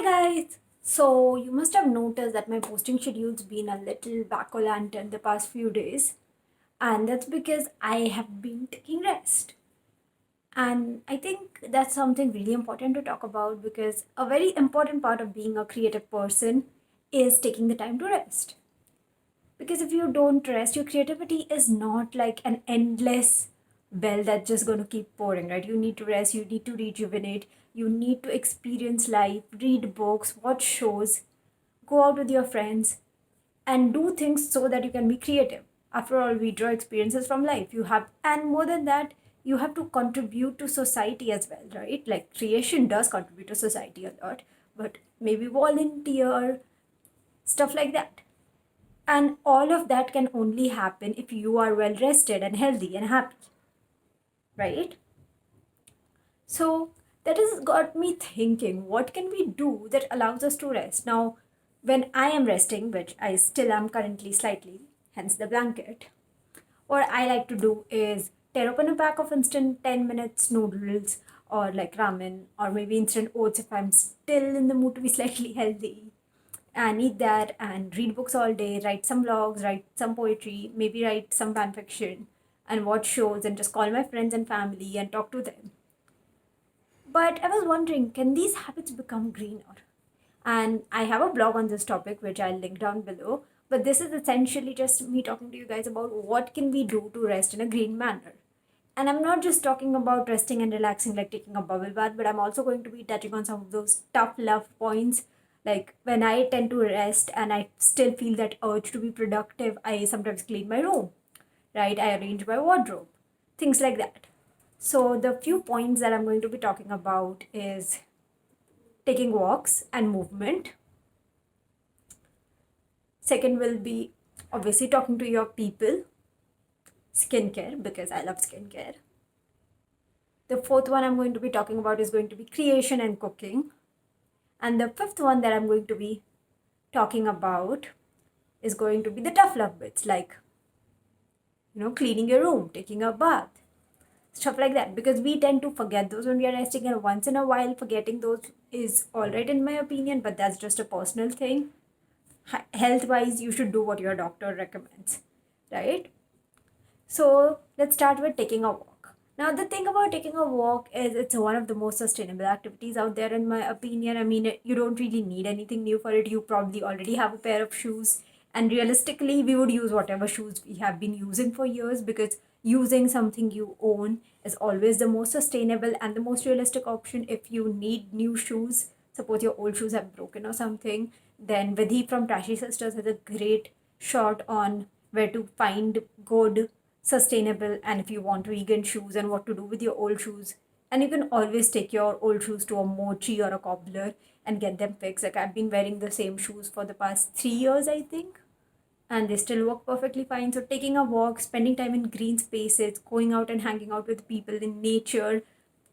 Guys! So, you must have noticed that my posting schedule's been a little wacko in the past few days, and that's because I have been taking rest. And I think that's something really important to talk about because a very important part of being a creative person is taking the time to rest. Because if you don't rest, your creativity is not like an endless well that's just going to keep pouring, right? You need to rest, you need to rejuvenate, you need to experience life, read books, watch shows, go out with your friends, and do things so that you can be creative. After all, we draw experiences from life. You have, and more than that, you have to contribute to society as well, right? Like creation does contribute to society a lot, but maybe volunteer, stuff like that. And all of that can only happen if you are well rested and healthy and happy, right? So that has got me thinking, what can we do that allows us to rest? Now, when I am resting, which I still am currently slightly, hence the blanket, what I like to do is tear open a pack of instant 10 minutes noodles or like ramen or maybe instant oats if I'm still in the mood to be slightly healthy and eat that and read books all day, write some blogs, write some poetry, maybe write some fan fiction and watch shows and just call my friends and family and talk to them. But I was wondering, can these habits become greener? And I have a blog on this topic, which I'll link down below. But this is essentially just me talking to you guys about what can we do to rest in a green manner. And I'm not just talking about resting and relaxing like taking a bubble bath, but I'm also going to be touching on some of those tough love points. Like when I tend to rest and I still feel that urge to be productive, I sometimes clean my room, right? I arrange my wardrobe, things like that. So the few points that I'm going to be talking about is taking walks and movement. Second will be obviously talking to your people, skincare, because I love skincare. The fourth one I'm going to be talking about is going to be creation and cooking. And the fifth one that I'm going to be talking about is going to be the tough love bits, like, cleaning your room, taking a bath, stuff like that. Because we tend to forget those when we are resting, and once in a while, forgetting those is all right in my opinion, but that's just a personal thing. Health wise, you should do what your doctor recommends, right? So let's start with taking a walk. Now, the thing about taking a walk is it's one of the most sustainable activities out there, in my opinion. I mean, you don't really need anything new for it. You probably already have a pair of shoes, and realistically, we would use whatever shoes we have been using for years because using something you own is always the most sustainable and the most realistic option. If you need new shoes, suppose your old shoes have broken or something, then Vidhi from Trashy Sisters has a great shot on where to find good, sustainable, and if you want vegan shoes and what to do with your old shoes. And you can always take your old shoes to a mochi or a cobbler and get them fixed. Like I've been wearing the same shoes for the past 3 years, I think, and they still work perfectly fine. So taking a walk, spending time in green spaces, going out and hanging out with people in nature,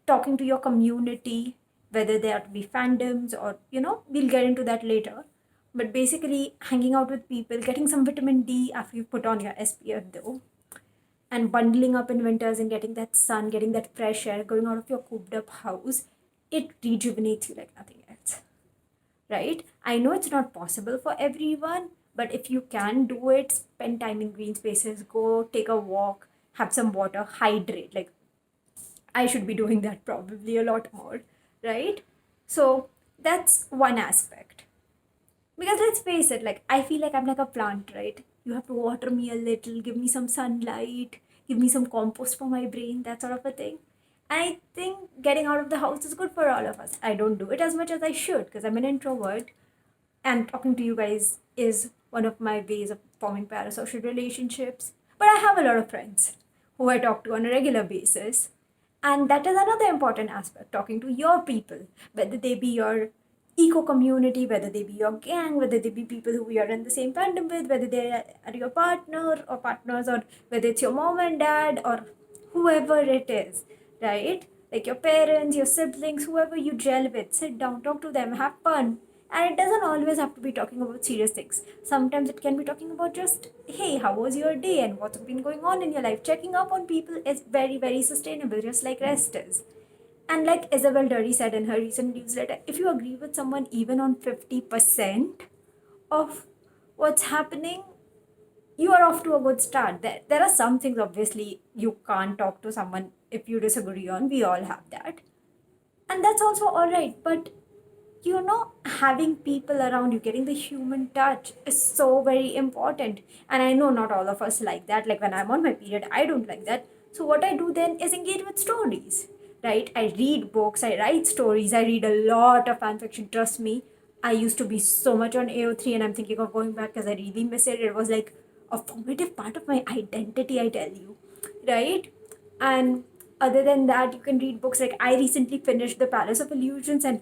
talking to your community, whether they are to be fandoms or we'll get into that later. But basically, hanging out with people, getting some vitamin D after you put on your SPF though, and bundling up in winters and getting that sun, getting that fresh air, going out of your cooped up house, it rejuvenates you like nothing else, right? I know it's not possible for everyone, but if you can do it, spend time in green spaces, go take a walk, have some water, hydrate. Like I should be doing that probably a lot more, right? So that's one aspect. Because let's face it, like I feel like I'm like a plant, right? You have to water me a little, give me some sunlight, give me some compost for my brain, that sort of a thing. And I think getting out of the house is good for all of us. I don't do it as much as I should because I'm an introvert, and talking to you guys is one of my ways of forming parasocial relationships. But I have a lot of friends who I talk to on a regular basis. And that is another important aspect, talking to your people, whether they be your eco community, whether they be your gang, whether they be people who you are in the same fandom with, whether they are your partner or partners, or whether it's your mom and dad or whoever it is, right? Like your parents, your siblings, whoever you gel with, sit down, talk to them, have fun. And it doesn't always have to be talking about serious things. Sometimes it can be talking about just, hey, how was your day and what's been going on in your life? Checking up on people is very, very sustainable, just like rest is. And like Isabel Durry said in her recent newsletter, if you agree with someone even on 50% of what's happening, you are off to a good start. There are some things obviously you can't talk to someone if you disagree on. We all have that. And that's also all right. But having people around you, getting the human touch is so very important. And I know not all of us like that. Like when I'm on my period, I don't like that. So what I do then is engage with stories, right? I read books, I write stories, I read a lot of fan fiction. Trust me, I used to be so much on AO3 and I'm thinking of going back because I really miss it. It was like a formative part of my identity, I tell you, right? And other than that, you can read books like I recently finished The Palace of Illusions, and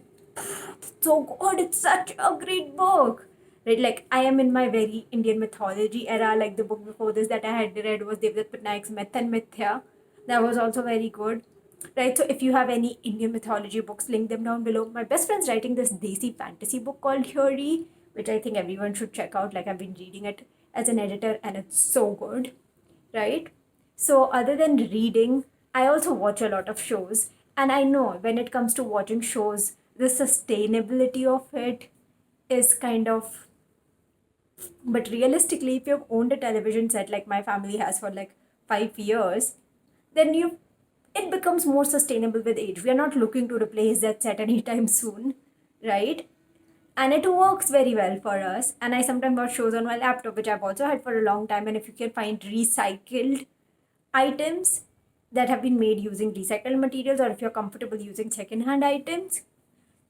so good. It's such a great book. Right, like I am in my very Indian mythology era. Like the book before this that I had read was Devdutt Patnaik's Myth and Mithya. That was also very good. Right, so if you have any Indian mythology books, link them down below. My best friend's writing this Desi fantasy book called Hyori, which I think everyone should check out. Like I've been reading it as an editor, and it's so good. Right. So other than reading, I also watch a lot of shows, and I know when it comes to watching shows, the sustainability of it is kind of, but realistically, if you've owned a television set like my family has for like 5 years, then it becomes more sustainable with age. We are not looking to replace that set anytime soon, right? And it works very well for us. And I sometimes watch shows on my laptop, which I've also had for a long time. And if you can find recycled items that have been made using recycled materials, or if you're comfortable using second-hand items,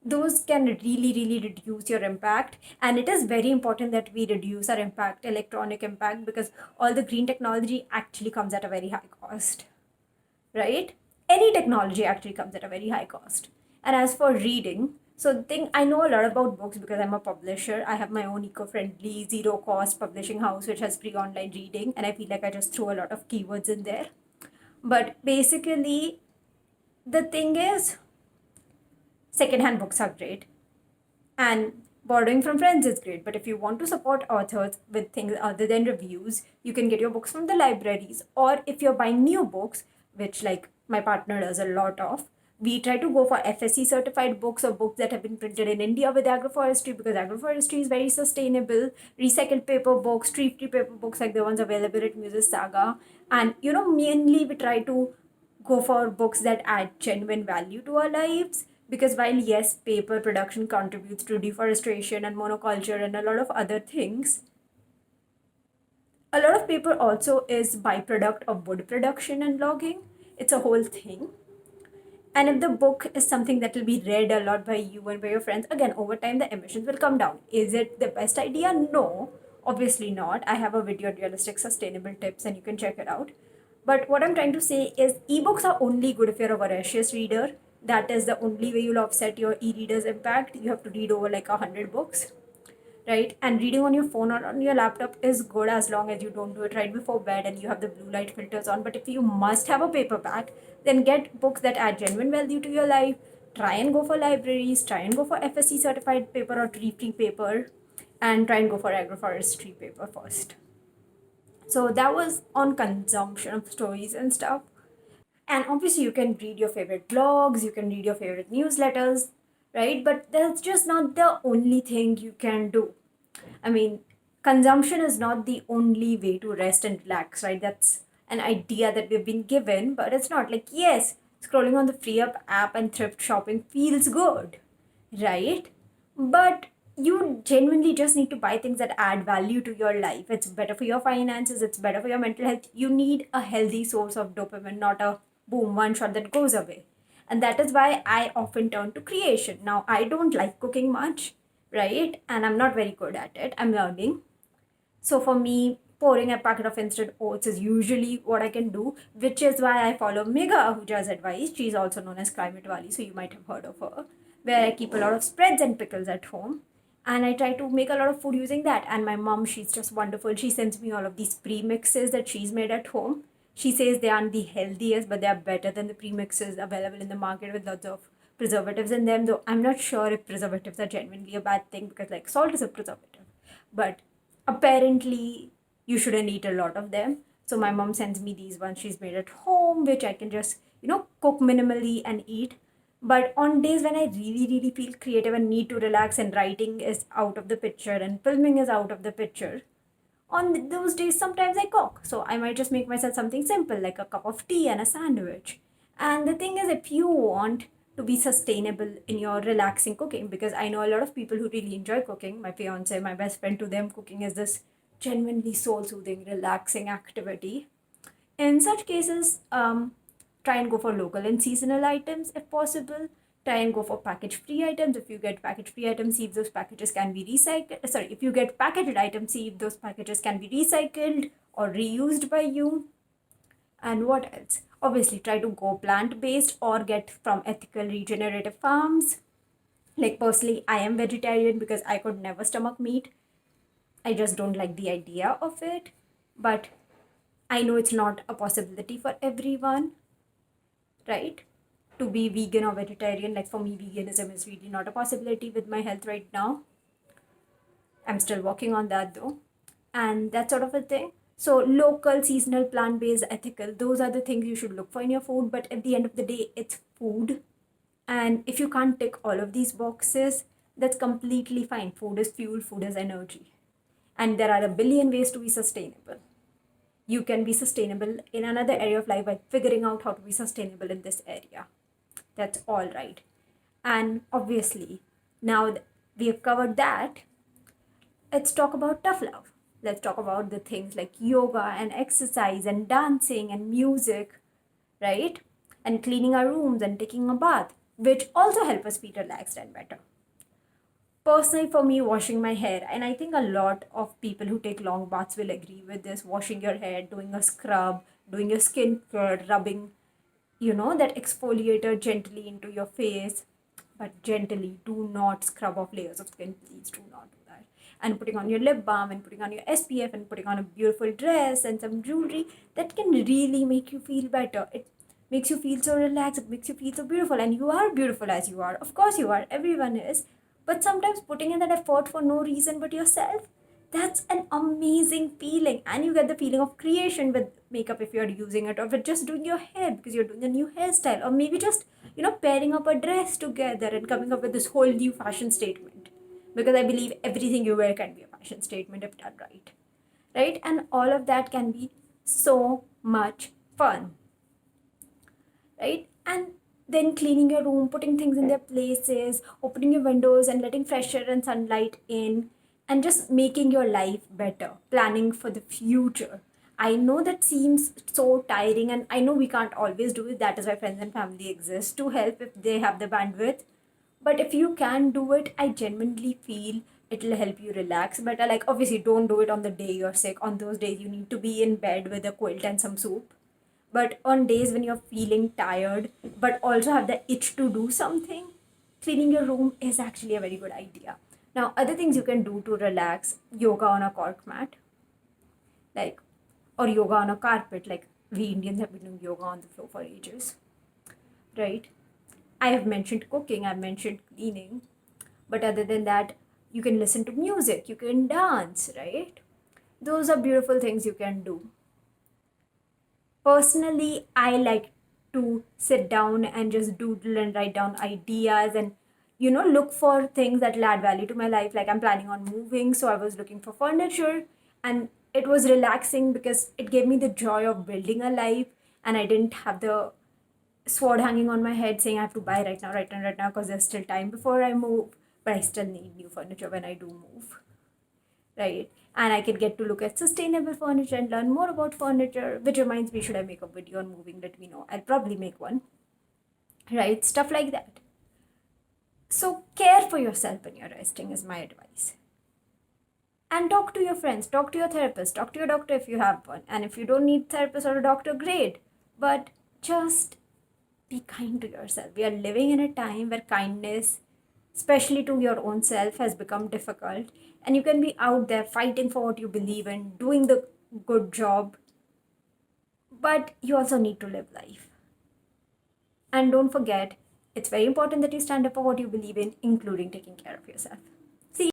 those can really reduce your impact. And it is very important that we reduce our impact, electronic impact, because all the green technology actually comes at a very high cost, right? Any technology actually comes at a very high cost. And as for reading, so the thing, I know a lot about books because I'm a publisher. I have my own eco-friendly zero cost publishing house which has free online reading, and I feel like I just throw a lot of keywords in there. But basically, the thing is, secondhand books are great, and borrowing from friends is great. But if you want to support authors with things other than reviews, you can get your books from the libraries. Or if you're buying new books, which like my partner does a lot of, we try to go for FSC certified books or books that have been printed in India with agroforestry, because agroforestry is very sustainable. Recycled paper books, tree-free paper books like the ones available at Muses Saga. And mainly we try to go for books that add genuine value to our lives, because while yes, paper production contributes to deforestation and monoculture and a lot of other things, a lot of paper also is byproduct of wood production and logging. It's a whole thing. And if the book is something that will be read a lot by you and by your friends, again, over time the emissions will come down. Is it the best idea? No, obviously not. I have a video on realistic sustainable tips and you can check it out. But what I'm trying to say is ebooks are only good if you're a voracious reader. That is the only way you'll offset your e-reader's impact. You have to read over like 100 books, right? And reading on your phone or on your laptop is good as long as you don't do it right before bed and you have the blue light filters on. But if you must have a paperback, then get books that add genuine value to your life. Try and go for libraries, try and go for FSC certified paper or tree-free paper, and try and go for agroforestry paper first. So that was on consumption of stories and stuff. And obviously, you can read your favorite blogs, you can read your favorite newsletters, right? But that's just not the only thing you can do. I mean, consumption is not the only way to rest and relax, right? That's an idea that we've been given, but it's not. Like, yes, scrolling on the free up app and thrift shopping feels good, right? But you genuinely just need to buy things that add value to your life. It's better for your finances, it's better for your mental health. You need a healthy source of dopamine, not a boom, one shot that goes away. And that is why I often turn to creation. Now, I don't like cooking much, right? And I'm not very good at it. I'm learning. So for me, pouring a packet of instant oats is usually what I can do, which is why I follow Megha Ahuja's advice. She's also known as Climate Wali, so you might have heard of her, where I keep a lot of spreads and pickles at home. And I try to make a lot of food using that. And my mom, she's just wonderful. She sends me all of these premixes that she's made at home. She says they aren't the healthiest, but they are better than the premixes available in the market with lots of preservatives in them. Though I'm not sure if preservatives are genuinely a bad thing, because like salt is a preservative. But apparently you shouldn't eat a lot of them. So my mom sends me these ones she's made at home, which I can just cook minimally and eat. But on days when I really, really feel creative and need to relax, and writing is out of the picture and filming is out of the picture, on those days sometimes I cook. So I might just make myself something simple like a cup of tea and a sandwich. And the thing is, if you want to be sustainable in your relaxing cooking, because I know a lot of people who really enjoy cooking, my fiance, my best friend, to them cooking is this genuinely soul soothing, relaxing activity. In such cases, try and go for local and seasonal items if possible. Try and go for package free items. If you get package free items, see if those packages can be recycled. Sorry, if you get packaged items, see if those packages can be recycled or reused by you. And what else? Obviously, try to go plant based or get from ethical regenerative farms. Like, personally, I am vegetarian because I could never stomach meat. I just don't like the idea of it. But I know it's not a possibility for everyone, right? To be vegan or vegetarian. Like, for me, veganism is really not a possibility with my health right now. I'm still working on that though. And that sort of a thing. So, local, seasonal, plant based, ethical, those are the things you should look for in your food. But at the end of the day, it's food. And if you can't tick all of these boxes, that's completely fine. Food is fuel, food is energy. And there are a billion ways to be sustainable. You can be sustainable in another area of life by figuring out how to be sustainable in this area. That's all right. And obviously, now we have covered that, let's talk about tough love. Let's talk about the things like yoga and exercise and dancing and music, right? And cleaning our rooms and taking a bath, which also help us feel relaxed and better. Personally, for me, washing my hair, and I think a lot of people who take long baths will agree with this, washing your hair, doing a scrub, doing your skin care, rubbing, that exfoliator gently into your face, but gently. Do not scrub off layers of skin. Please do not do that. And putting on your lip balm and putting on your SPF and putting on a beautiful dress and some jewelry, that can really make you feel better. It makes you feel so relaxed. It makes you feel so beautiful. And you are beautiful as you are. Of course, you are. Everyone is. But sometimes putting in that effort for no reason but yourself, that's an amazing feeling. And you get the feeling of creation with makeup if you're using it, or with just doing your hair because you're doing a new hairstyle, or maybe just pairing up a dress together and coming up with this whole new fashion statement. Because I believe everything you wear can be a fashion statement if done right. Right? And all of that can be so much fun. Right? And then cleaning your room, putting things in their places, opening your windows and letting fresh air and sunlight in, and just making your life better, planning for the future. I know that seems so tiring, and I know we can't always do it. That is why friends and family exist, to help if they have the bandwidth. But if you can do it, I genuinely feel it'll help you relax better. Like, obviously, don't do it on the day you're sick. On those days, you need to be in bed with a quilt and some soup. But on days when you're feeling tired, but also have the itch to do something, cleaning your room is actually a very good idea. Now, other things you can do to relax: yoga on a cork mat, like, or yoga on a carpet. Like, we Indians have been doing yoga on the floor for ages, right? I have mentioned cooking, I've mentioned cleaning, but other than that, you can listen to music, you can dance, right? Those are beautiful things you can do. Personally, I like to sit down and just doodle and write down ideas and look for things that will add value to my life. Like, I'm planning on moving, so I was looking for furniture, and it was relaxing because it gave me the joy of building a life, and I didn't have the sword hanging on my head saying I have to buy right now, right now, right now, because there's still time before I move. But I still need new furniture when I do move, right? And I can get to look at sustainable furniture and learn more about furniture, which reminds me, should I make a video on moving? Let me know. I'll probably make one, right? Stuff like that. So, care for yourself when you're resting is my advice. And talk to your friends, talk to your therapist, talk to your doctor if you have one. And if you don't need therapist or a doctor, great. But just be kind to yourself. We are living in a time where kindness, especially to your own self, has become difficult. And you can be out there fighting for what you believe in, doing the good job, but you also need to live life. And don't forget, it's very important that you stand up for what you believe in, including taking care of yourself.